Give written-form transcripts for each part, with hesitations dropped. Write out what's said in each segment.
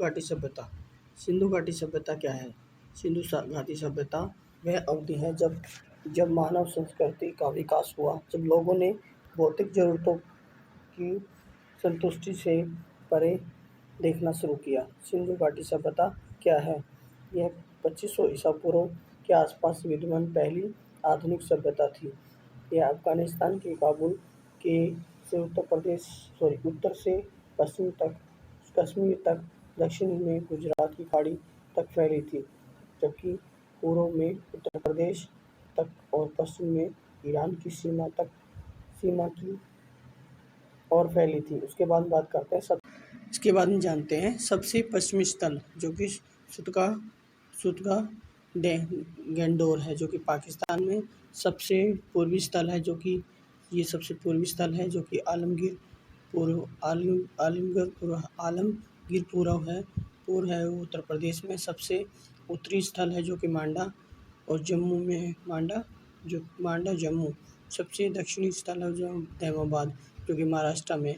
घाटी सभ्यता। सिंधु घाटी सभ्यता क्या है? घाटी सभ्यता वह अवधि है जब मानव संस्कृति का विकास हुआ, जब लोगों ने भौतिक जरूरतों की संतुष्टि से परे देखना शुरू किया। सिंधु घाटी सभ्यता क्या है? यह 2500 ईसा पूर्व के आसपास विद्यमान पहली आधुनिक सभ्यता थी। यह अफगानिस्तान के काबुल के से उत्तर से पश्चिम तक, कश्मीर तक, दक्षिण में गुजरात की खाड़ी तक फैली थी, जबकि पूर्व में उत्तर प्रदेश तक और पश्चिम में ईरान की सीमा की ओर फैली थी। उसके बाद बात करते हैं इसके बाद में जानते हैं सबसे पश्चिमी स्थल, जो कि सुतगा गैंडोर है, जो कि पाकिस्तान में सबसे पूर्वी स्थल है, जो कि आलमगीर पूर्व है उत्तर प्रदेश में। सबसे उत्तरी स्थल है जो कि मांडा और जम्मू में मांडा जम्मू। सबसे दक्षिणी स्थल है जो तैमाबाद, जो कि महाराष्ट्र में।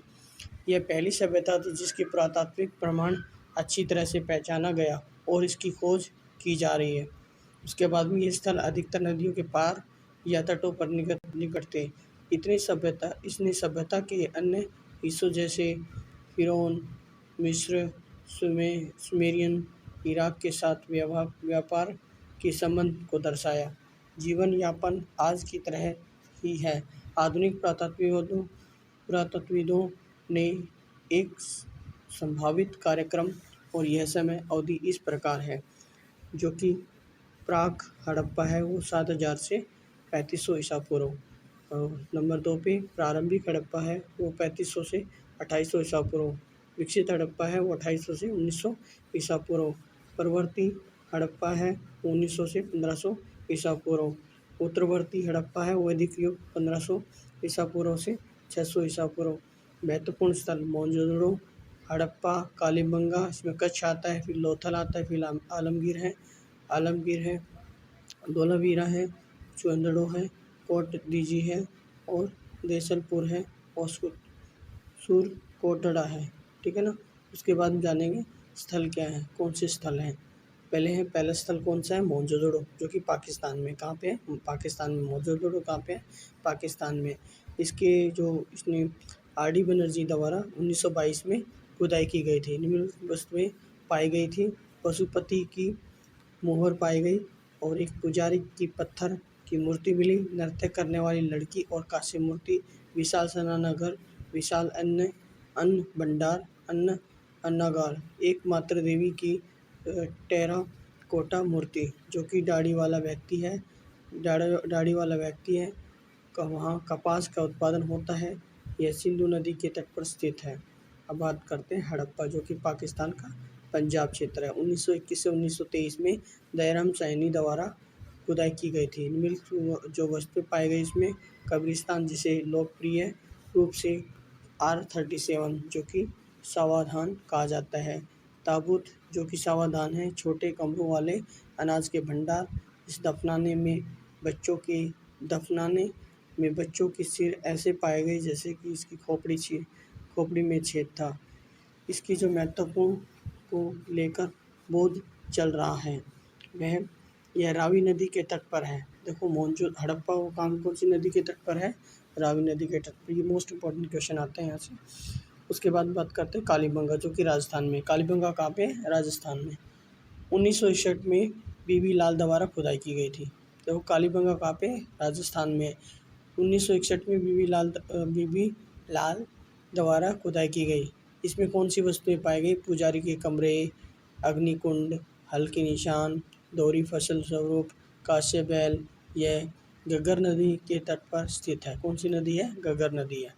यह पहली सभ्यता थी जिसके पुरातात्विक प्रमाण अच्छी तरह से पहचाना गया और इसकी खोज की जा रही है। उसके बाद में ये स्थल अधिकतर नदियों के पार या तटों पर निकट थे। इसने सभ्यता के अन्य हिस्सों जैसे फिरौन, मिस्र, सुमेरियन, इराक के साथ व्यापार के संबंध को दर्शाया। जीवन यापन आज की तरह ही है। आधुनिक पुरातत्वविदों ने एक संभावित कार्यक्रम और यह समय अवधि इस प्रकार है, जो कि प्राक हड़प्पा है वो 7000 से 3500 ईसा पूर्व। नंबर 2 पे प्रारंभिक हड़प्पा है वो 3500 से 2800 ईसा पूर्व। विकसित हड़प्पा है वो 2800 से 1900 ईसा पूर्व। परवर्ती हड़प्पा है 1900 से 1500 ईसा पूर्व। उत्तरवर्ती हड़प्पा है वो वैदिक युग 1500 ईसा पूर्व से 600 ईसा पूर्व। महत्वपूर्ण स्थल मोहनजोदड़ो, हड़प्पा, कालीबंगा, इसमें कच्छ आता है, फिर लोथल आता है, फिर आलमगीर है, धोलावीरा है, चुंदड़ो है, कोट दीजी है और देसलपुर है और सुरकोटड़ा है। ठीक है ना। उसके बाद जानेंगे स्थल क्या है, कौन से स्थल हैं। पहला स्थल कौन सा है? मोहनजोदड़ो, जो कि पाकिस्तान में। कहाँ पे है? पाकिस्तान में। मोहनजोदड़ो कहाँ पे है? पाकिस्तान में। इसने आर.डी. बनर्जी द्वारा 1922 में खुदाई की गई थी। निम्नलिखित वस्तुएं पाई गई थी। पशुपति की मोहर पाई गई और एक पुजारी की पत्थर की मूर्ति मिली, नृत्य करने वाली लड़की और कांस्य मूर्ति, विशाल सनाना घर, विशाल अन्न भंडार, अन्नागार, एकमात्र देवी की टेराकोटा मूर्ति, जो कि दाढ़ी वाला व्यक्ति है। वहाँ कपास का उत्पादन होता है। यह सिंधु नदी के तट पर स्थित है। अब बात करते हैं हड़प्पा, जो कि पाकिस्तान का पंजाब क्षेत्र है। 1921 से 1923 में दयाराम सैनी द्वारा खुदाई की गई थी। जो वस्तु पाई गई इसमें कब्रिस्तान, जिसे लोकप्रिय रूप से R37, जो कि सावधान कहा जाता है। ताबूत, जो कि सावधान है। छोटे कमरों वाले अनाज के भंडार। इस दफनाने में बच्चों के सिर ऐसे पाए गए जैसे कि इसकी खोपड़ी में छेद था। इसकी जो महत्वपूर्ण को लेकर बोध चल रहा है वह यह रावी नदी के तट पर है। देखो हड़प्पा वो कौन सी नदी के तट पर है? रावी नदी के तट पर। ये मोस्ट इम्पोर्टेंट क्वेश्चन आते हैं यहाँ से। उसके बाद बात करते हैं कालीबंगा, जो कि राजस्थान में। कालीबंगा कहाँ पे है? राजस्थान में। 1961 में बीबी लाल द्वारा खुदाई की गई थी। देखो कालीबंगा कहाँ पे? राजस्थान में। 1961 में बीबी लाल द्वारा खुदाई की गई। इसमें कौन सी वस्तुएं पाई गई? पुजारी के कमरे, अग्निकुंड, हल के निशान, दोहरी फसल स्वरूप, कांस्य बैल। यह घग्गर नदी के तट पर स्थित है। कौन सी नदी है? घग्गर नदी है।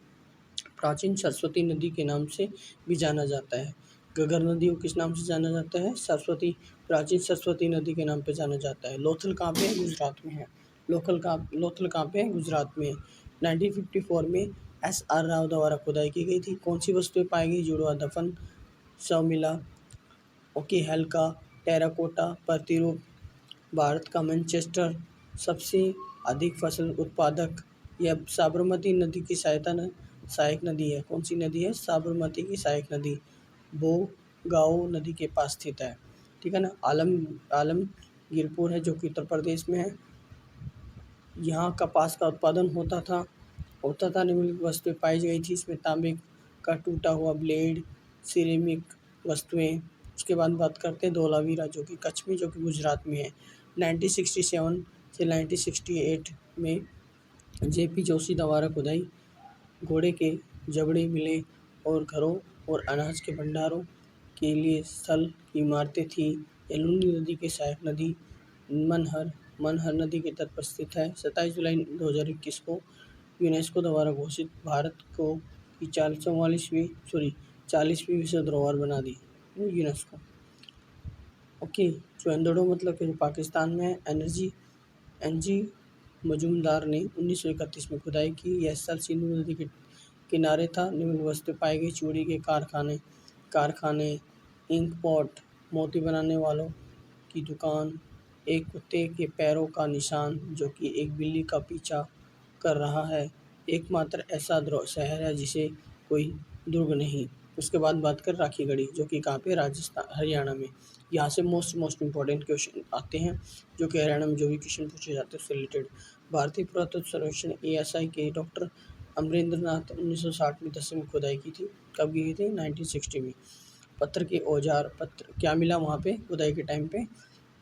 प्राचीन सरस्वती नदी के नाम से भी जाना जाता है। घग्गर नदी को किस नाम से जाना जाता है? प्राचीन सरस्वती नदी के नाम पे जाना जाता है। लोथल कहाँ पे है? गुजरात में है। लोथल कहाँ पे है? गुजरात में। 1954 में S.R. राव द्वारा खुदाई की गई थी। कौन सी वस्तुएं पाई गई? जुड़वा दफन, शवमिला, हल्का टेराकोटा प्रतिरूप। भारत का मैनचेस्टर सबसे अधिक फसल उत्पादक। यह साबरमती नदी की सहायक नदी है। कौन सी नदी है? साबरमती की सहायक नदी। गाओ नदी के पास स्थित है। ठीक है ना। आलमगीरपुर है जो कि उत्तर प्रदेश में है। यहाँ कपास का उत्पादन होता था। निम्नलिखित वस्तुएं पाई गई थी इसमें: तांबे का टूटा हुआ ब्लेड, सिरेमिक वस्तुएं। उसके बाद बात करते हैं धोलावीरा जो कि कच्छ में, जो कि गुजरात में है। 1967 से 1968 में जेपी जोशी द्वारा खुदाई घोड़े के जबड़े मिले और घरों और अनाज के भंडारों के लिए स्थल की इमारतें थी। यह लुनी नदी के सहायक नदी मनहर नदी के तट पर स्थित है। 27 जुलाई 2021 को यूनेस्को द्वारा घोषित भारत को की 40वीं विश्व धरोहर बना दी यूनेस्को। ओके, चुएंदड़ो मतलब कि पाकिस्तान में है। एनजी मजूमदार ने 1931 में खुदाई की। यह स्थल सिंधु नदी के किनारे था। निम्न वस्तुएं पाई गई: चूड़ी के कारखाने, इंक पॉट, मोती बनाने वालों की दुकान, एक कुत्ते के पैरों का निशान जो कि एक बिल्ली का पीछा कर रहा है, एकमात्र ऐसा शहर है जिसे कोई दुर्ग नहीं। उसके बाद बात कर राखीगढ़ी जो कि कहाँ पे, राजस्थान हरियाणा में। यहाँ से मोस्ट इम्पॉर्टेंट क्वेश्चन आते हैं जो कि हरियाणा में जो भी क्वेश्चन पूछे जाते हैं उससे रिलेटेड। भारतीय पुरातत्व सर्वेक्षण ASI के डॉक्टर अमरेंद्र नाथ 1960 में 10वीं खुदाई की थी। कब की थी? 1960 में। पत्थर के औजार, क्या मिला वहाँ पे खुदाई के टाइम पे?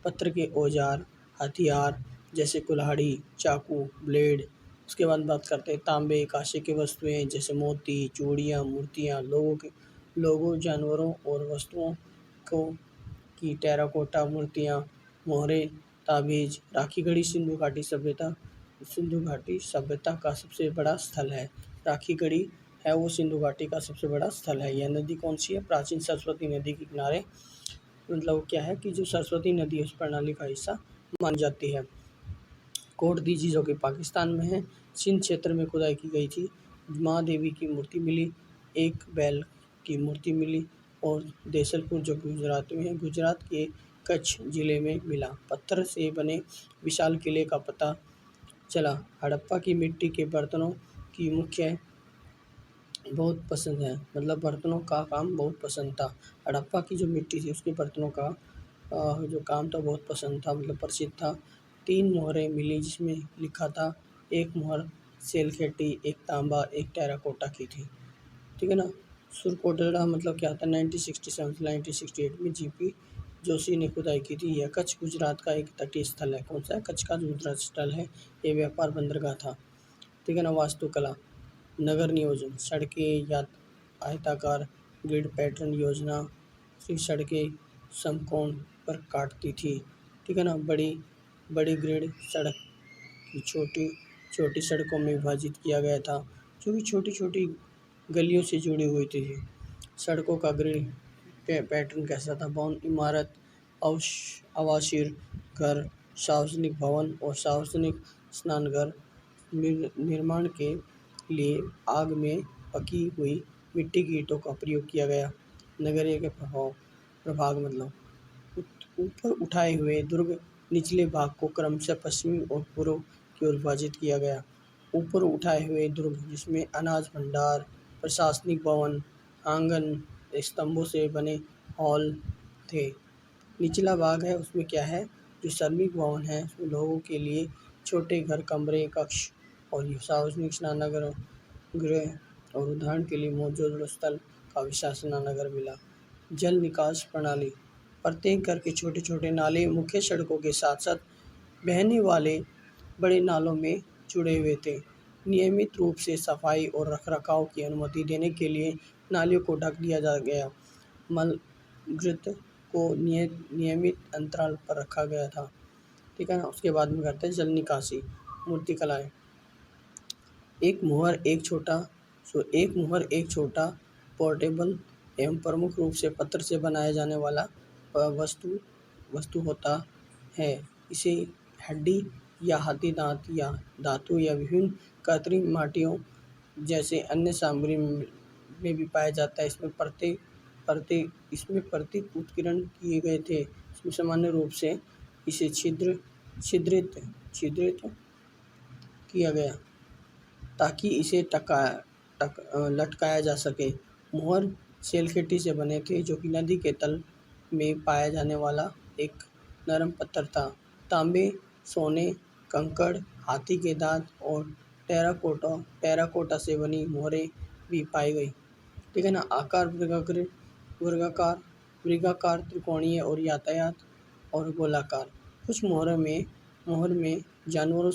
पत्थर के औजार, हथियार जैसे कुल्हाड़ी, चाकू, ब्लेड। उसके बाद बात करते हैं तांबे, कांसे की वस्तुएं जैसे मोती, चूड़ियाँ, मूर्तियाँ, लोगों, जानवरों और वस्तुओं को की टेराकोटा मूर्तियाँ, मोहरें, ताबीज। राखीगढ़ी सिंधु घाटी सभ्यता का सबसे बड़ा स्थल है। राखीगढ़ी है वो सिंधु घाटी का सबसे बड़ा स्थल है। यह नदी कौन सी है? प्राचीन सरस्वती नदी के किनारे, मतलब क्या है कि जो सरस्वती नदी है उस प्रणाली का हिस्सा मानी जाती है। कोट दीजी जो कि पाकिस्तान में है। सिंध क्षेत्र में खुदाई की गई थी। माँ देवी की मूर्ति मिली, एक बैल की मूर्ति मिली और देसलपुर जो गुजरात में है, गुजरात के कच्छ जिले में मिला। पत्थर से बने विशाल किले का पता चला। हड़प्पा की मिट्टी के बर्तनों की मुख्य बहुत पसंद है, मतलब बर्तनों का काम बहुत पसंद था। हड़प्पा की जो मिट्टी थी उसके बर्तनों का जो काम था बहुत पसंद था, मतलब प्रसिद्ध था। 3 मोहरें मिली जिसमें लिखा था, एक मोहर सेलखेटी, एक तांबा, एक टेराकोटा की थी। ठीक है ना। सुरकोटड़ा मतलब क्या था? 1967 से 1968 में जीपी जोशी ने खुदाई की थी। यह कच्छ गुजरात का एक तटीय स्थल है। कौन सा है? कच्छ का दूसरा स्थल है। ये व्यापार बंदरगाह था। ठीक है ना। वास्तुकला, नगर नियोजन, सड़कें या आयताकार ग्रिड पैटर्न योजना से सड़कें समकोण पर काटती थी। ठीक है ना। बड़ी ग्रिड सड़क की छोटी छोटी सड़कों में विभाजित किया गया था जो कि छोटी छोटी गलियों से जुड़ी हुई थी। सड़कों का ग्रिड पैटर्न कैसा था? भवन, इमारत, आवासीय घर, सार्वजनिक भवन और सार्वजनिक स्नानघर। निर्माण के लिए आग में पकी हुई मिट्टी की ईंटों का प्रयोग किया गया। नगरीय के प्रभाग मतलब ऊपर उठाए हुए दुर्ग निचले भाग को क्रमशः पश्चिमी और पूर्व की ओर विभाजित किया गया। ऊपर उठाए हुए दुर्ग जिसमें अनाज भंडार, प्रशासनिक भवन, आंगन, स्तंभों से बने हॉल थे। निचला भाग है उसमें क्या है? जो श्रमिक भवन है उसमें लोगों के लिए छोटे घर, कमरे, कक्ष और सार्वजनिक स्नानघर गृह और उदाहरण के लिए मौजूद स्थल का विशाल स्नानघर मिला। जल निकास प्रणाली, प्रत्येक घर के छोटे छोटे नाले मुख्य सड़कों के साथ साथ बहने वाले बड़े नालों में जुड़े हुए थे। नियमित रूप से सफाई और रखरखाव की अनुमति देने के लिए नालियों को ढक दिया जा गया। मलमूत्र को नियमित अंतराल पर रखा गया था। ठीक है ना। उसके बाद में करते हैं जल निकासी, मूर्तिकलाएं। एक मुहर एक छोटा पोर्टेबल एवं प्रमुख रूप से पत्थर से बनाया जाने वाला वस्तु होता है। इसे हड्डी या हाथी दांत या धातु या विभिन्न कृत्रिम माटियों जैसे अन्य सामग्री में भी पाया जाता है। इसमें प्रतीक उत्कीर्ण किए गए थे। इसमें सामान्य रूप से इसे छिद्रित किया गया ताकि इसे लटकाया जा सके। मुहर सेलखेटी से बने थे, जो कि नदी के तल में पाया जाने वाला एक नरम पत्थर था। तांबे, सोने, कंकड़, हाथी के दांत और टेराकोटा से बनी मोहरें भी पाई गई। ठीक है ना। आकार वर्गाकार, वर्गाकार, त्रिकोणीय और यातायात और गोलाकार। कुछ मोहर में जानवर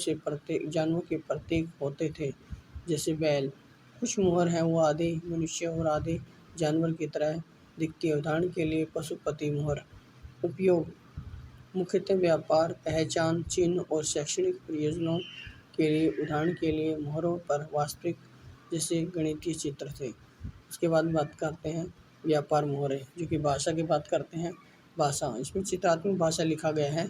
के प्रतीक होते थे, जैसे बैल। कुछ मोहर हैं वो आधे मनुष्य और आधे जानवर की तरह दिखती है। उदाहरण के लिए पशुपति मोहर। उपयोग मुख्यतः व्यापार, पहचान चिन्ह और शैक्षणिक प्रयोजनों के लिए। उदाहरण के लिए मोहरों पर वास्तविक जैसे गणितीय चित्र थे। उसके बाद बात करते हैं व्यापार मोहरें, जो कि भाषा की बात करते हैं। भाषा, इसमें चित्रात्मक भाषा लिखा गया है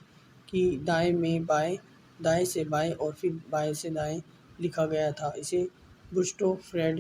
कि दाएं में बाएं, दाएं से बाएं और फिर बाएं से दाएं लिखा गया था। इसे गुस्टो फ्रेड